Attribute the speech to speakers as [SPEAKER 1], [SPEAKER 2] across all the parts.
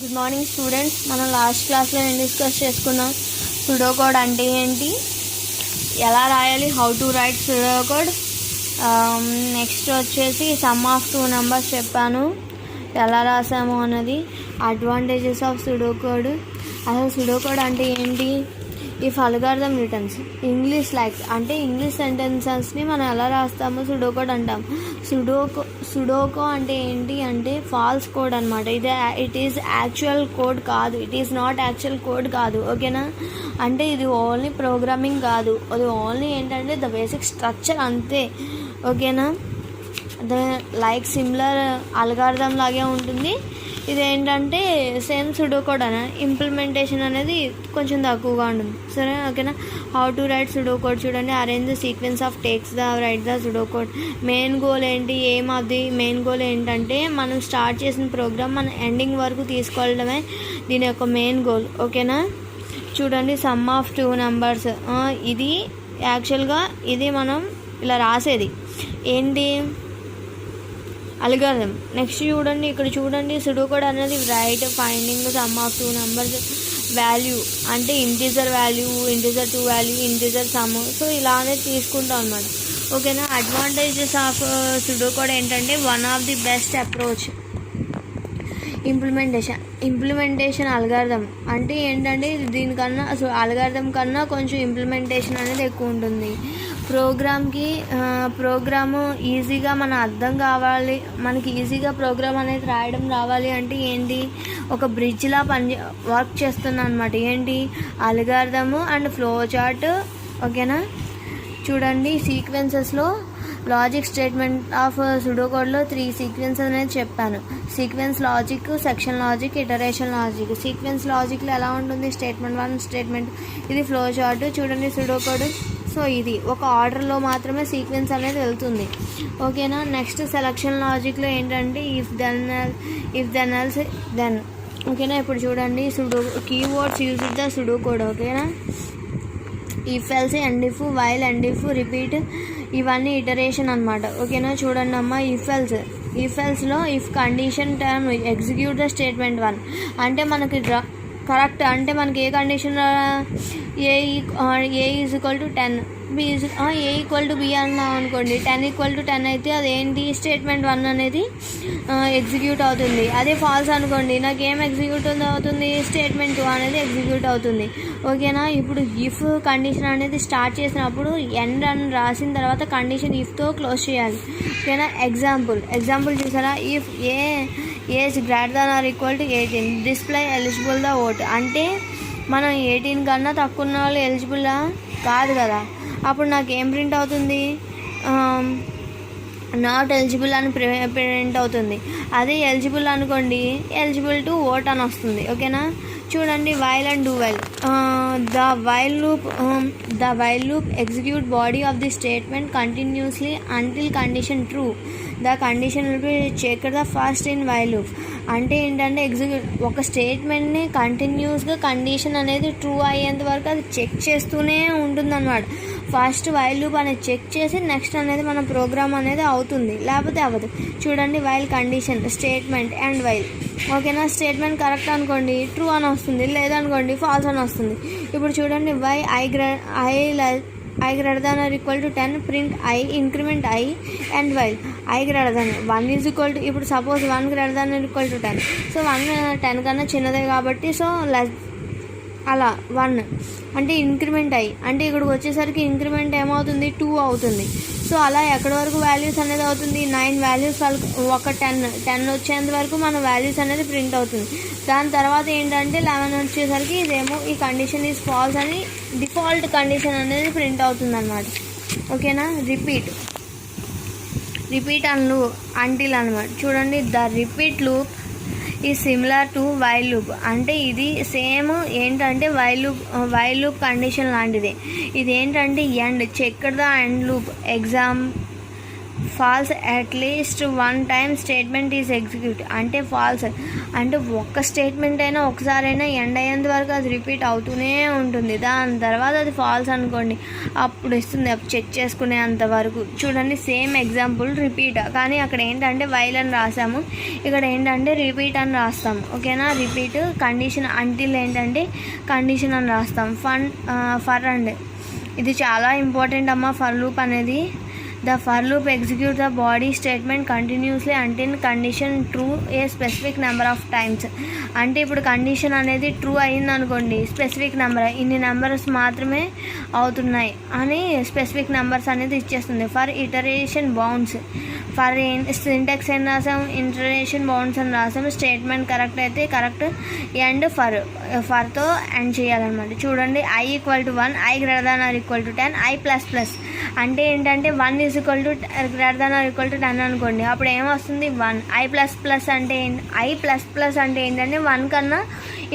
[SPEAKER 1] Good morning students. మనం last క్లాస్లో నేను డిస్కస్ చేసుకున్నాం సుడో కోడ్ అంటే ఏంటి, ఎలా రాయాలి, how to write pseudo code. Next వచ్చేసి సమ్ ఆఫ్ 2 నెంబర్స్ చెప్పాను, ఎలా రాసాము అన్నది, అడ్వాంటేజెస్ ఆఫ్ సుడో కోడ్. అసలు సుడో కోడ్ అంటే ఏంటి, if algorithm returns English like అంటే ఇంగ్లీష్ సెంటెన్సెస్ని మనం ఎలా రాస్తాము సుడో కోడ్ అంటాం. సుడోకో అంటే ఏంటి అంటే ఫాల్స్ కోడ్ అనమాట. ఇట్ ఈజ్ యాక్చువల్ కోడ్ కాదు, it is not actual code కాదు, ఓకేనా. అంటే ఇది ఓన్లీ ప్రోగ్రామింగ్ కాదు, అది ఓన్లీ ఏంటంటే ద బేసిక్ స్ట్రక్చర్ అంతే, ఓకేనా. లైక్ సిమిలర్ అల్గారిథం లాగే ఉంటుంది. ఇదేంటంటే సేమ్ సుడో కోడ్ అనే ఇంప్లిమెంటేషన్ అనేది కొంచెం తక్కువగా ఉంటుంది, సరే, ఓకేనా. How to write pseudo code చూడండి. Arrange the sequence of takes the write the pseudo code. Main goal ఏంటి, aim of the main goal ఏంటంటే మనం స్టార్ట్ చేసిన ప్రోగ్రామ్ మన ఎండింగ్ వరకు తీసుకెళ్ళడమే దీని యొక్క మెయిన్ గోల్, ఓకేనా. చూడండి, సమ్ ఆఫ్ 2 నెంబర్స్, ఇది యాక్చువల్గా ఇది మనం ఇలా రాసేది ఏంటి, అల్గారిథం. నెక్స్ట్ చూడండి, ఇక్కడ చూడండి, సుడో కోడ్ అనేది write finding sum of 2 numbers value అంటే integer value, integer 2 value, integer sum, so ఇలా అనేది తీసుకుంటాం అనమాట, ఓకేనా. అడ్వాంటేజెస్ ఆఫ్ సుడో కోడ్ ఏంటంటే one of the best approach implementation algorithm అంటే ఏంటంటే దీనికన్నా అల్గారిథం కన్నా కొంచెం ఇంప్లిమెంటేషన్ అనేది ఎక్కువ ఉంటుంది. ప్రోగ్రాము ఈజీగా మన అర్థం కావాలి, మనకి ఈజీగా ప్రోగ్రామ్ అనేది రాయడం రావాలి అంటే ఏంటి, ఒక బ్రిడ్జ్లా వర్క్ చేస్తుంది అనమాట. ఏంటి, అల్గారిథము అండ్ ఫ్లో చార్ట్, ఓకేనా. చూడండి, సీక్వెన్సెస్లో లాజిక్ స్టేట్మెంట్ ఆఫ్ సుడో కోడ్లో 3 సీక్వెన్స్ అనేది చెప్పాను. Sequence logic, section logic, iteration logic. Sequence లాజిక్లో ఎలా ఉంటుంది, స్టేట్మెంట్ 1, స్టేట్మెంట్, ఇది ఫ్లో చార్ట్. చూడండి సుడో కోడ్, సో ఇది ఒక ఆర్డర్లో మాత్రమే సీక్వెన్స్ అనేది వెళ్తుంది, ఓకేనా. నెక్స్ట్ సెలక్షన్ లాజిక్లో ఏంటంటే ఇఫ్ దెన్ ఎల్స్ దెన్, ఓకేనా. ఇప్పుడు చూడండి, pseudo keywords use the pseudo code, ఓకేనా. If else, and if, while, and if, repeat, ఇవన్నీ ఇటరేషన్ అనమాట, ఓకేనా. చూడండి అమ్మ, ఇఫ్ ఎల్స్లో if condition term execute the statement 1 అంటే మనకి కరెక్ట్ అంటే మనకి a condition, A is equal to 10, B A equal to B అన్నాం అనుకోండి, 10 ఈక్వల్ టు 10 అయితే అదేంటి, స్టేట్మెంట్ 1 అనేది ఎగ్జిక్యూట్ అవుతుంది. అదే ఫాల్స్ అనుకోండి, నాకు ఏం ఎగ్జిక్యూట్ అవుతుంది, స్టేట్మెంట్ 2 అనేది ఎగ్జిక్యూట్ అవుతుంది, ఓకేనా. ఇప్పుడు ఇఫ్ కండిషన్ అనేది స్టార్ట్ చేసినప్పుడు ఎండ్ అని రాసిన తర్వాత కండిషన్ ఇఫ్తో క్లోజ్ చేయాలి, ఓకేనా. ఎగ్జాంపుల్ చూసారా, if age greater than or equal to 18 display eligible the vote అంటే మనం 18 కన్నా తక్కువ ఉన్న వాళ్ళు ఎలిజిబుల్లా కాదు కదా, అప్పుడు నాకు ఏం ప్రింట్ అవుతుంది, నాట్ ఎలిజిబుల్ అని ప్రింట్ అవుతుంది. అదే ఎలిజిబుల్ అనుకోండి, ఎలిజిబుల్ టు ఓట్ అని వస్తుంది, ఓకేనా. చూడండి, while and do while. The while loop execute body of the statement continuously until condition true. The condition will be checked the first in while loop అంటే ఏంటంటే ఒక స్టేట్మెంట్ని కంటిన్యూస్గా కండిషన్ అనేది ట్రూ అయ్యేంత వరకు అది చెక్ చేస్తూనే ఉంటుందన్నమాట. ఫస్ట్ వైల్ లూప్ అనేది చెక్ చేసి నెక్స్ట్ అనేది మన ప్రోగ్రామ్ అనేది అవుతుంది, లేకపోతే అవ్వదు. చూడండి, while condition statement and while, ఓకేనా. స్టేట్మెంట్ కరెక్ట్ అనుకోండి ట్రూ అని వస్తుంది, లేదనుకోండి ఫాల్స్ అని వస్తుంది. ఇప్పుడు చూడండి, I greater than or equal to 10 print I increment I and while I greater than 1 is equal to, ఇప్పుడు suppose 1 greater than or equal to 10, so 1 10 కన్నా చిన్నదే కాబట్టి సో అలా 1 అంటే ఇంక్రిమెంట్ అయ్యి అంటే ఇక్కడికి వచ్చేసరికి ఇంక్రిమెంట్ ఏమవుతుంది, 2 అవుతుంది. సో అలా ఎక్కడి వరకు వాల్యూస్ అనేది అవుతుంది, 9 వాల్యూస్ ఒక 10 వచ్చేంత వరకు మన వాల్యూస్ అనేది ప్రింట్ అవుతుంది. దాని తర్వాత ఏంటంటే 11 వచ్చేసరికి ఇదేమో ఈ కండిషన్ ఈజ్ ఫాల్స్ అని డిఫాల్ట్ కండిషన్ అనేది ప్రింట్ అవుతుంది అనమాట, ఓకేనా. రిపీట్ అంటిల్ అనమాట. చూడండి, ద రిపీట్ లూప్ ఈ సిమిలర్ టు వైల్ లూప్ అంటే ఇది సేమ్ ఏంటంటే వైల్ లూప్ కండిషన్ లాంటిది. ఇది ఏంటంటే end checked the end loop false అట్లీస్ట్ 1 టైమ్ స్టేట్మెంట్ ఈజ్ ఎగ్జిక్యూట్ అంటే ఫాల్స్ అంటే ఒక్క స్టేట్మెంట్ అయినా ఒకసారైనా ఎండ్ అయ్యేంత వరకు అది రిపీట్ అవుతూనే ఉంటుంది. దాని తర్వాత అది ఫాల్స్ అనుకోండి, అప్పుడు ఇస్తుంది చెక్ చేసుకునే అంతవరకు. చూడండి సేమ్ ఎగ్జాంపుల్ రిపీట్, కానీ అక్కడ ఏంటంటే వైల్ అని రాసాము, ఇక్కడ ఏంటంటే రిపీట్ అని రాస్తాము. ఓకేనా, రిపీట్ కండిషన్ అంటిల్ ఏంటంటే కండిషన్ అని రాస్తాం. ఫర్ అండ్ ఇది చాలా ఇంపార్టెంట్ అమ్మ ఫర్ లూప్ అనేది. The for loop execute the body statement continuously until condition true A specific number of times. అంటే ఇప్పుడు కండిషన్ అనేది ట్రూ అయింది అనుకోండి, స్పెసిఫిక్ నెంబర్ ఇన్ని నెంబర్స్ మాత్రమే అవుతున్నాయి అని స్పెసిఫిక్ నెంబర్స్ అనేది ఇచ్చేస్తుంది. For iteration bounds, for Sintex ఏం రాసాము, ఇటరేషన్ బౌండ్స్ అని రాసాము. స్టేట్మెంట్ కరెక్ట్ అయితే కరెక్ట్, అండ్ ఫర్తో ఎండ్ చేయాలన్నమాట. చూడండి i = 1, i > 10, i++ అంటే ఏంటంటే 1 = > 10 అనుకోండి, అప్పుడు ఏమొస్తుంది 1. i++ అంటే i++ అంటే ఏంటంటే 1 కన్నా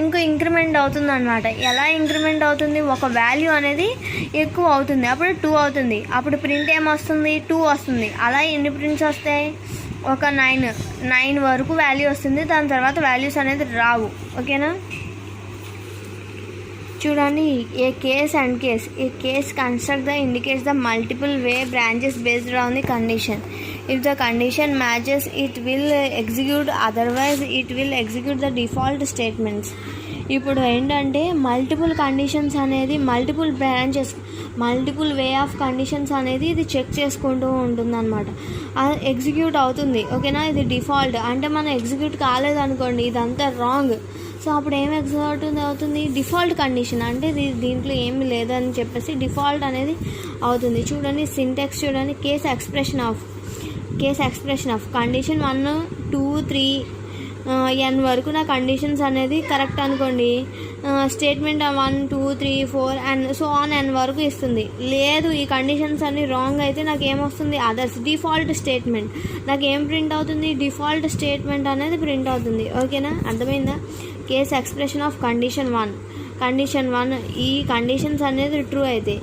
[SPEAKER 1] ఇంకో ఇంక్రిమెంట్ అవుతుంది అనమాట. ఎలా ఇంక్రిమెంట్ అవుతుంది, ఒక వాల్యూ అనేది ఎక్కువ అవుతుంది, అప్పుడు 2 అవుతుంది, అప్పుడు ప్రింట్ ఏమొస్తుంది 2 వస్తుంది. అలా ఎన్ని ప్రింట్స్ వస్తాయి, ఒక 9 వరకు వాల్యూ వస్తుంది. దాని తర్వాత వాల్యూస్ అనేది రావు. ఓకేనా, చూడండి a case and case. A case construct the indicates the multiple way branches based on the condition. If the condition matches it will execute, otherwise it will execute the default statements. ఇప్పుడు ఏంటంటే multiple conditions అనేది multiple branches multiple way of conditions అనేది ఇది check చేసుకుంటూ ఉంటుంది అనమాట. Execute అవుతుంది. ఓకేనా, ఇది డిఫాల్ట్ అంటే మనం ఎగ్జిక్యూట్ కాలేదనుకోండి, ఇదంతా రాంగ్. సో అప్పుడు ఏం ఎగ్జిక్యూట్ అవుతుంది, డిఫాల్ట్ కండిషన్ అంటే దీంట్లో ఏమి లేదని చెప్పేసి డిఫాల్ట్ అనేది అవుతుంది. చూడండి సింటాక్స్ చూడండి, case expression of condition 1, 2, 3 n వరకు నా కండిషన్స్ అనేది కరెక్ట్ అనుకోండి, statement 1, 2, 3, 4 and so on n వరకు ఇస్తుంది. లేదు ఈ కండిషన్స్ అన్ని రాంగ్ అయితే నాకు ఏమొస్తుంది, అదర్స్ డిఫాల్ట్ స్టేట్మెంట్. నాకు ఏం ప్రింట్ అవుతుంది, డిఫాల్ట్ స్టేట్మెంట్ అనేది ప్రింట్ అవుతుంది. ఓకేనా, అర్థమైందా. కేస్ ఎక్స్ప్రెషన్ ఆఫ్ కండిషన్ 1 ఈ కండిషన్స్ అనేది ట్రూ అయితే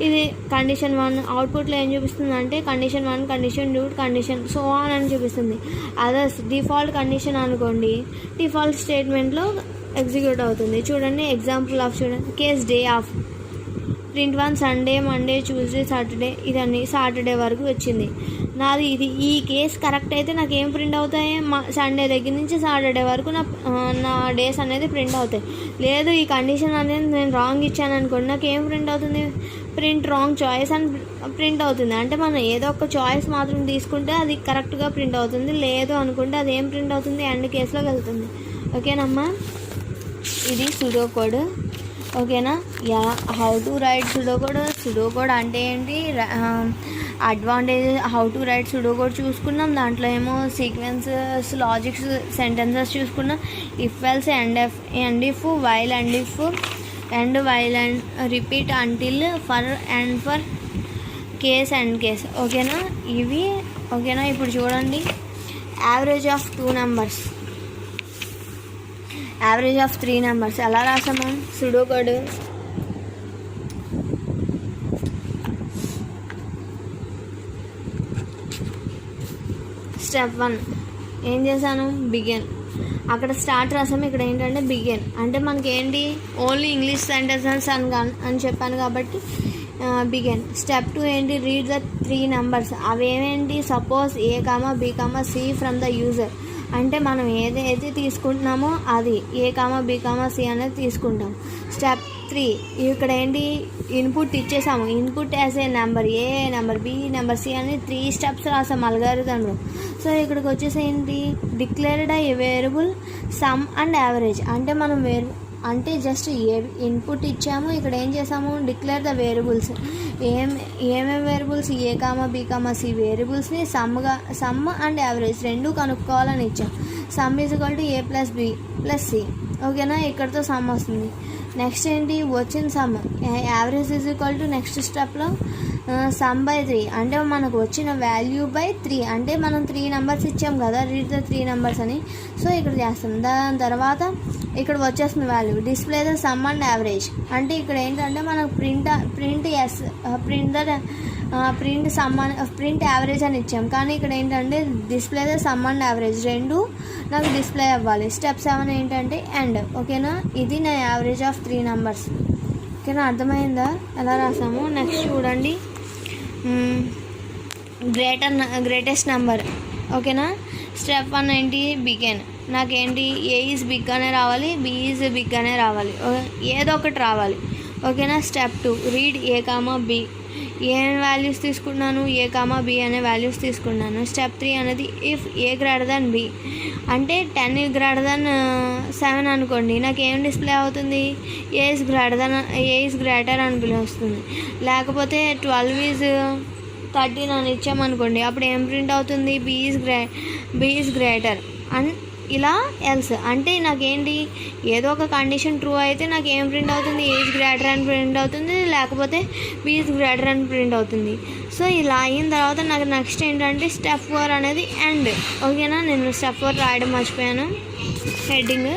[SPEAKER 1] ఇది కండిషన్ 1 అవుట్పుట్లో ఏం చూపిస్తుంది అంటే condition 1, condition 2, condition so on అని చూపిస్తుంది. అదర్స్ డిఫాల్ట్ కండిషన్ అనుకోండి, డిఫాల్ట్ స్టేట్మెంట్లో ఎగ్జిక్యూట్ అవుతుంది. చూడండి ఎగ్జాంపుల్ ఆఫ్ చూడండి, case day of print 1 Sunday, Monday, Tuesday, Saturday, ఇదన్నీ సాటర్డే వరకు వచ్చింది నాది. ఈ కేస్ కరెక్ట్ అయితే నాకు ఏం ప్రింట్ అవుతాయి, సండే దగ్గర నుంచి సాటర్డే వరకు నా డేస్ అనేది ప్రింట్ అవుతాయి. లేదు ఈ కండిషన్ అనేది నేను రాంగ్ ఇచ్చాను అనుకోండి, నాకు ఏం ప్రింట్ అవుతుంది, ప్రింట్ రాంగ్ చాయిస్ అని ప్రింట్ అవుతుంది. అంటే మనం ఏదో ఒక చాయిస్ మాత్రం తీసుకుంటే అది కరెక్ట్గా ప్రింట్ అవుతుంది, లేదు అనుకుంటే అది ఏం ప్రింట్ అవుతుంది, ఎండ్ కేసులోకి వెళ్తుంది. ఓకేనమ్మా, ఇది సుడో కోడ్. ఓకేనా, how to write pseudo code అంటే ఏంటి, advantage how to write pseudo code చూసుకున్నాం. దాంట్లో ఏమో సీక్వెన్సెస్, లాజిక్స్, సెంటెన్సెస్ చూసుకున్నాం. If else, and if, while and if, and while and repeat, until, for case and case. ఓకేనా ఇవి. ఓకేనా, ఇప్పుడు చూడండి average of 2 numbers, average of 3 numbers ఎలా రాసాము సుడో కోడ్. స్టెప్ 1 ఏం చేశాను, బిగిన్. అక్కడ స్టార్ట్ రాసాము, ఇక్కడ ఏంటంటే బిగిన్. అంటే మనకి ఏంటి, ఓన్లీ ఇంగ్లీష్ సెంటెన్సెస్ అని చెప్పాను కాబట్టి బిగిన్. స్టెప్ 2 ఏంటి, రీడ్ ద 3 నెంబర్స్. అవేమేంటి, suppose A, B, C from the user. అంటే మనం ఏదైతే తీసుకుంటున్నామో అది A, B, C అనేది తీసుకుంటాం. స్టెప్ 3 ఇక్కడ ఏంటి, ఇన్పుట్ ఇచ్చేసాము. Input as A number, A number, B number, C అని 3 స్టెప్స్ రాసాము అల్గారిథంలో. సో ఇక్కడికి వచ్చేసి ఏంటి, declared a variable sum and average. అంటే మనం అంటే జస్ట్ ఇన్పుట్ ఇచ్చాము, ఇక్కడ ఏం చేసాము, డిక్లేర్ ద వేరియబుల్స్. ఏమేమి వేరియబుల్స్, A, B, C వేరియబుల్స్ని సమ్ అండ్ యావరేజ్ రెండు కనుక్కోవాలని ఇచ్చాం. Sum is equal to A + B + C. ఓకేనా, ఇక్కడతో సమ్ వస్తుంది. నెక్స్ట్ ఏంటి, వచ్చిన some average is equal to next స్టెప్లో సమ్ బై 3 అంటే మనకు వచ్చిన వాల్యూ బై 3. అంటే మనం 3 నెంబర్స్ ఇచ్చాం కదా, రీడ్ ద 3 నెంబర్స్ అని. సో ఇక్కడ చేస్తాం. దాని తర్వాత ఇక్కడ వచ్చేస్తుంది value, display the sum and average. అంటే ఇక్కడ ఏంటంటే మనకు ప్రింట్ ద ప్రింట్ యావరేజ్ అని ఇచ్చాం, కానీ ఇక్కడ ఏంటంటే డిస్ప్లే సమ్ అండ్ యావరేజ్ రెండు నాకు డిస్ప్లే అవ్వాలి. స్టెప్ 7 ఏంటంటే ఎండ్. ఓకేనా, ఇది నా యావరేజ్ ఆఫ్ 3 నెంబర్స్. ఓకేనా, అర్థమైందా ఎలా రాసాము? నెక్స్ట్ చూడండి, గ్రేటెస్ట్ నెంబర్. ఓకేనా, స్టెప్ 1 ఏంటి, బిగిన్. నాకేంటి ఏ ఈజ్ బిగ్ అనే రావాలి, బి ఈజ్ బిగ్ అనే రావాలి, ఏదో ఒకటి రావాలి. ఓకేనా, step 2 read A comma B. A values తీసుకున్నాను, ఏ కామా బి అనే వాల్యూస్ తీసుకున్నాను. స్టెప్ 3 అనేది if A greater than B, అంటే 10 గ్రేటర్ దాన్ 7 అనుకోండి, నాకు ఏం డిస్ప్లే అవుతుంది, ఏ ఈజ్ గ్రేటర్ అని వస్తుంది. లేకపోతే 12 ఈజ్ 13 అని ఇచ్చామనుకోండి, అప్పుడు ఏం ప్రింట్ అవుతుంది, బి ఈజ్ గ్రేటర్ అండ్ ఇలా ఎల్స్. అంటే నాకేంటి ఏదో ఒక కండిషన్ ట్రూ అయితే నాకు ఏం ప్రింట్ అవుతుంది, ఏజ్ గ్రేటర్ అని ప్రింట్ అవుతుంది, లేకపోతే బి ఈజ్ గ్రేటర్ అని ప్రింట్ అవుతుంది. సో ఇలా అయిన తర్వాత నాకు నెక్స్ట్ ఏంటంటే స్టెప్ 4 అనేది ఎండ్. ఓకేనా, నేను స్టెప్ 4 రాయడం మర్చిపోయాను హెడ్డింగ్.